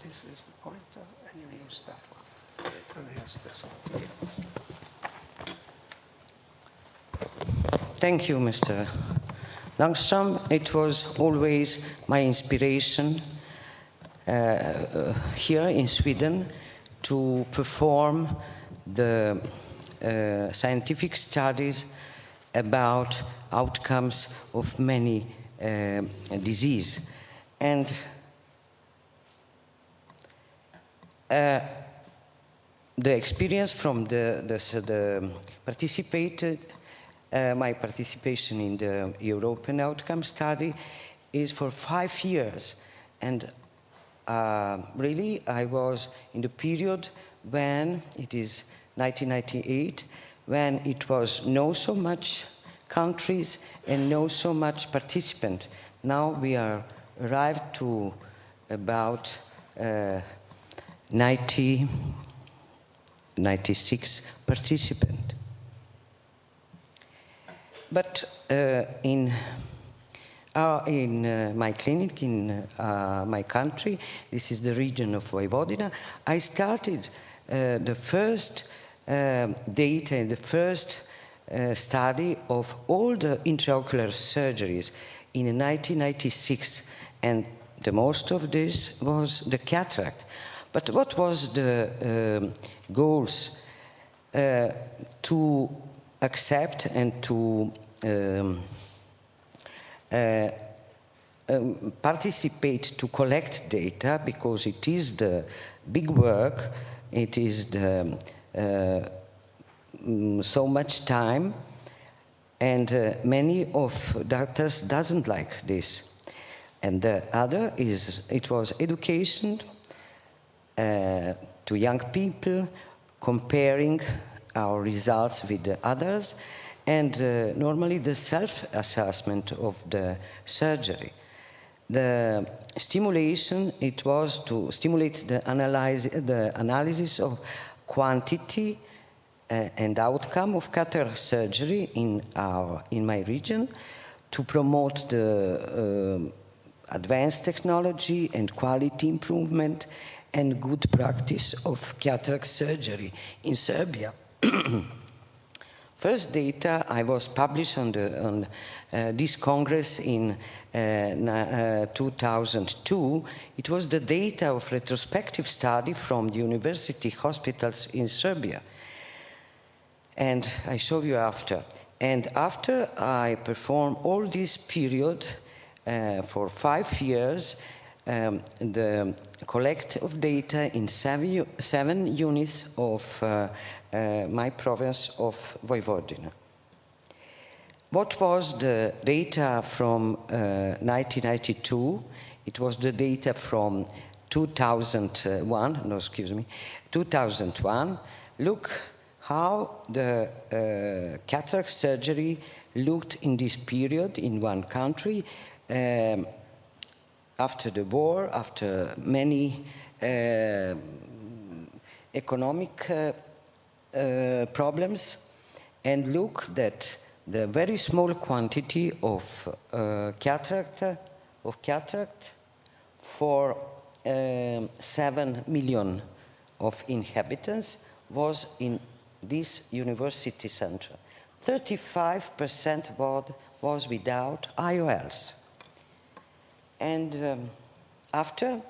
This is the pointer, and you use that one. And here's this one. Thank you, Mr. Langstrom. It was always my inspiration here in Sweden to perform the scientific studies about outcomes of many diseases. And the experience from my participation in the European outcome study is for 5 years. And really, I was in the period when it is 1998, when it was no so much countries and no so much participant. Now we are arrived to about 96 participants. But in my clinic, in my country, this is the region of Vojvodina, I started the first data, the first study of all the intraocular surgeries in 1996, and the most of this was the cataract. But what was the goals? To accept and to participate to collect data, because it is the big work, it is the so much time, and many of doctors doesn't like this. And the other is, it was education to young people, comparing our results with the others, and normally the self-assessment of the surgery. The stimulation, it was to stimulate the analysis of quantity and outcome of cataract surgery in my region, to promote the advanced technology and quality improvement and good practice of cataract surgery in Serbia. First data I was published on this Congress in 2002. It was the data of retrospective study from the university hospitals in Serbia. And I show you after. And after I performed all this period for 5 years, the collect of data in 7 units of my province of Vojvodina. What was the data from 1992? It was the data from 2001. Look how the cataract surgery looked in this period in one country. After the war, after many economic problems, and look that the very small quantity of cataract for 7 million of inhabitants was in this university center. 35% was without IOLs. And after,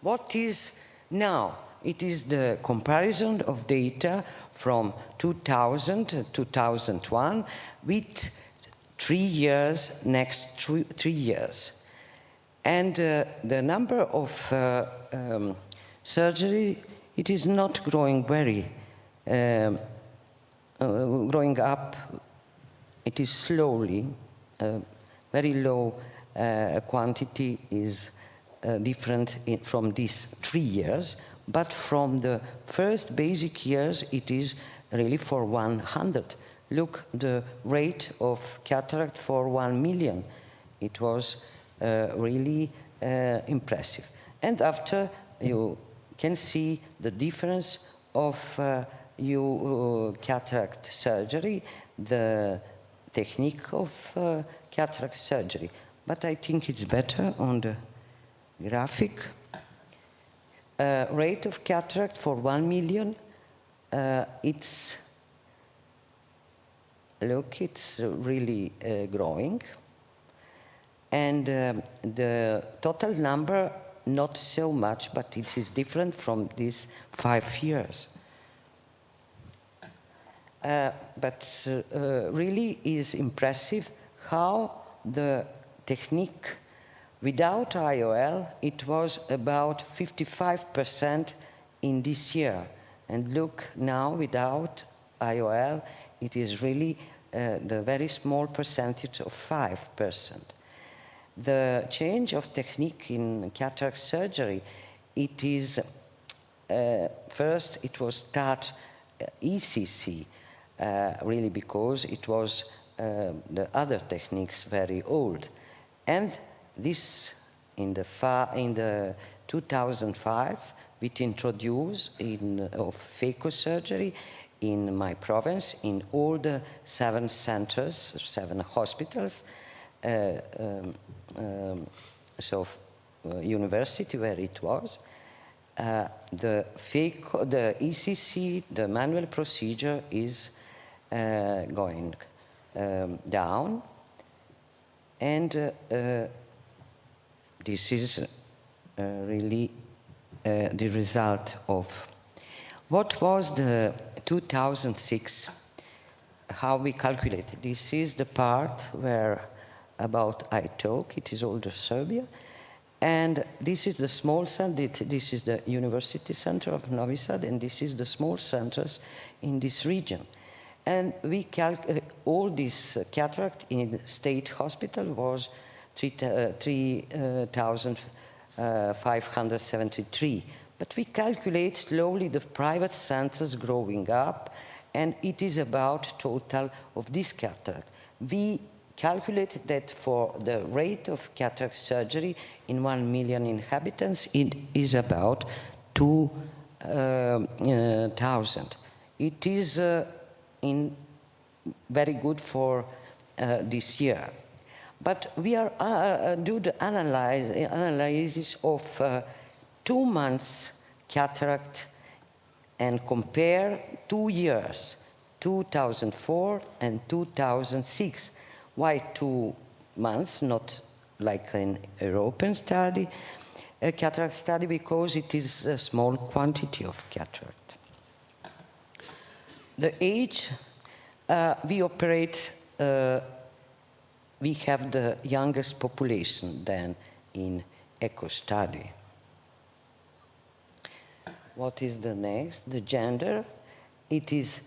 what is now? It is the comparison of data from 2000 to 2001 with 3 years, next 3 years. And the number of surgery, it is not growing growing up. It is slowly, very low quantity is different from these 3 years, but from the first basic years, it is really for 100. Look, the rate of cataract for 1 million. It was really impressive. And after, you can see the difference of cataract surgery, the technique of cataract surgery. But I think it's better on the graphic. Rate of cataract for 1 million, it's really growing. And the total number, not so much, but it is different from these 5 years. But really is impressive how the technique, without IOL, it was about 55% in this year. And look now, without IOL, it is really the very small percentage of 5%. The change of technique in cataract surgery, it is, first it was start ECC, really because it was the other techniques very old. And this, in the 2005, we introduced of phaco surgery in my province, in all the 7 centers, 7 hospitals, university where it was. The ECC, the manual procedure is going down, and this is really the result of what was the 2006, how we calculated. This is the part where about I talk, it is older Serbia, and this is the small center, this is the University Center of Novi Sad, and this is the small centers in this region. And we all this cataract in state hospital was 3,573. But we calculate slowly the private centers growing up, and it is about total of this cataract. We calculate that for the rate of cataract surgery in 1 million inhabitants, it is about 2,000. It is very good for this year. But we are do the analysis of 2 months cataract and compare 2 years, 2004 and 2006. Why 2 months, not like an European study, a cataract study? Because it is a small quantity of cataract. The age, we operate, we have the youngest population than in echo study. What is the next? The gender, it is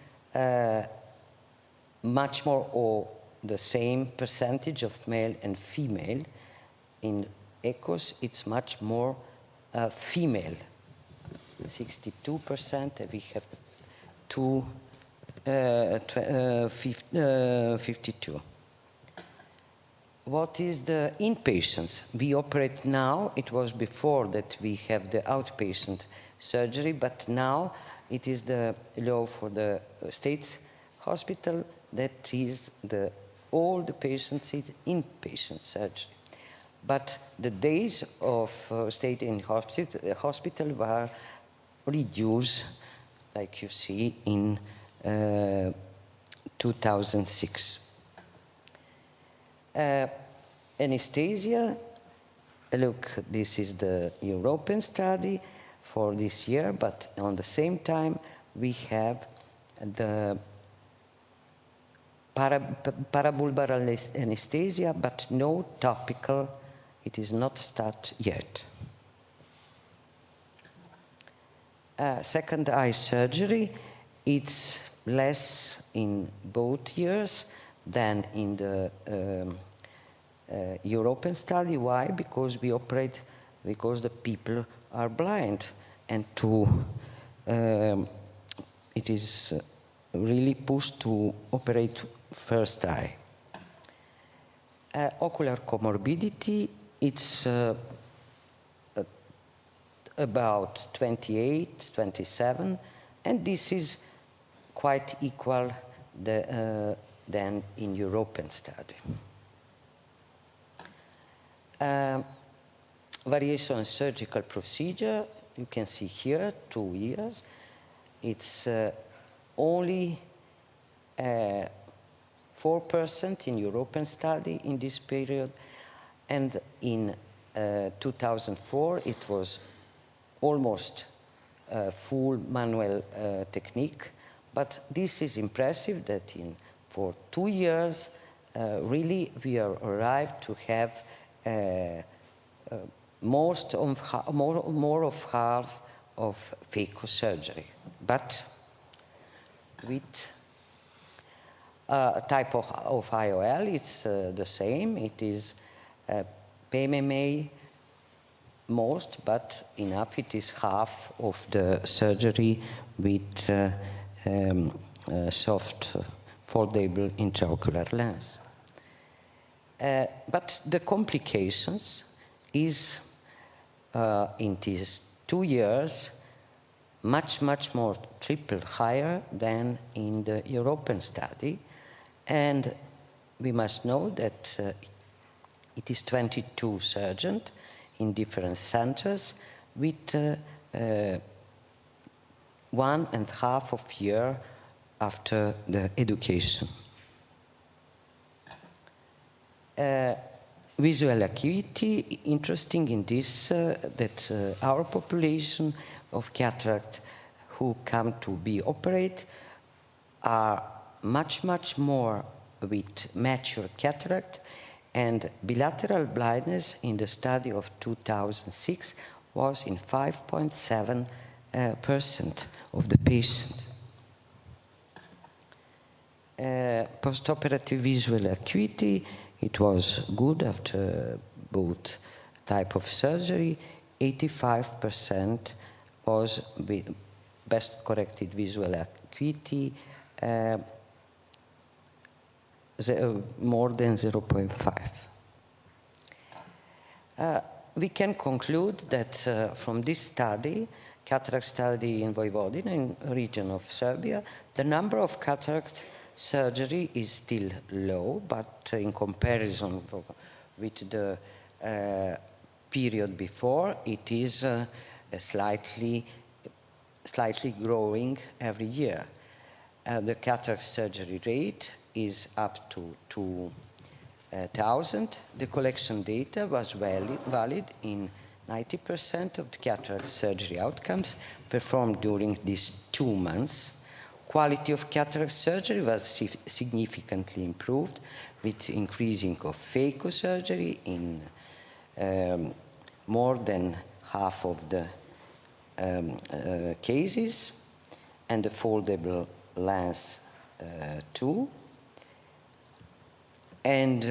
much more or the same percentage of male and female. In echoes, it's much more female, 62%, and we have 52. What is the inpatients? We operate now, it was before that we have the outpatient surgery, but now it is the law for the state hospital that is all the patients is inpatient surgery. But the days of state in hospital were reduced, like you see, in 2006. Anesthesia, look, this is the European study for this year, but on the same time we have the parabulbar anesthesia, but no topical, it is not start yet. Second eye surgery, it's less in both years than in the European study. Why? Because we operate, because the people are blind, and it is really pushed to operate first eye. Ocular comorbidity, it's about 28, 27, and this is quite equal than in European study. variation in surgical procedure, you can see here 2 years. It's only 4% in European study in this period, and in 2004 it was almost full manual technique. But this is impressive that for 2 years really we are arrived to have more of half of phaco surgery, but with type of IOL, it's the same. It is PMMA most, but enough. It is half of the surgery with soft foldable intraocular lens. But the complications is in these 2 years much more triple higher than in the European study. And we must know that it is 22 surgeons in different centers with 1.5 of year after the education. Visual acuity, interesting in this, that our population of cataract who come to be operated are much more with mature cataract, and bilateral blindness in the study of 2006 was in 5.7% of the patients. Postoperative visual acuity, it was good after both type of surgery. 85% was with best corrected visual acuity, more than 0.5. We can conclude that from this study, cataract study in Vojvodina, in region of Serbia, the number of cataract surgery is still low, but in comparison with the period before, it is slightly growing every year. The cataract surgery rate is up to 2,000. The collection data was valid in 90% of the cataract surgery outcomes performed during these 2 months. Quality of cataract surgery was significantly improved with increasing of phaco surgery in more than half of the cases, and the foldable lens too. And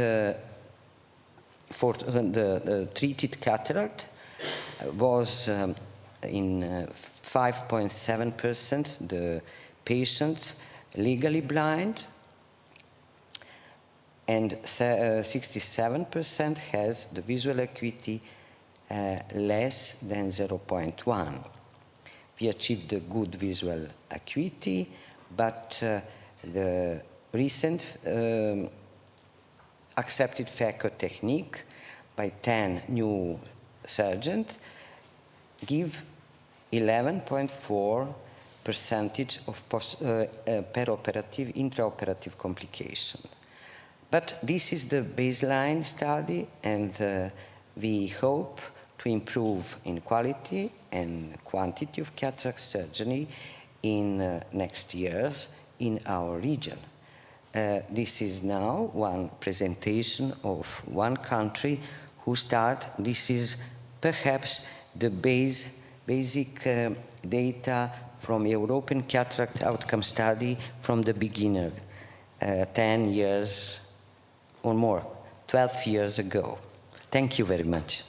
for the treated cataract was in 5.7% the patients legally blind, and 67% has the visual acuity less than 0.1. We achieved a good visual acuity, but the recent accepted phaco technique by 10 new surgeons give 11.4% of perioperative, intraoperative complication. But this is the baseline study, and we hope to improve in quality and quantity of cataract surgery in next years in our region. This is now one presentation of one country who start. This is perhaps the basic data from European cataract outcome study from the beginner, 10 years or more, 12 years ago. Thank you very much.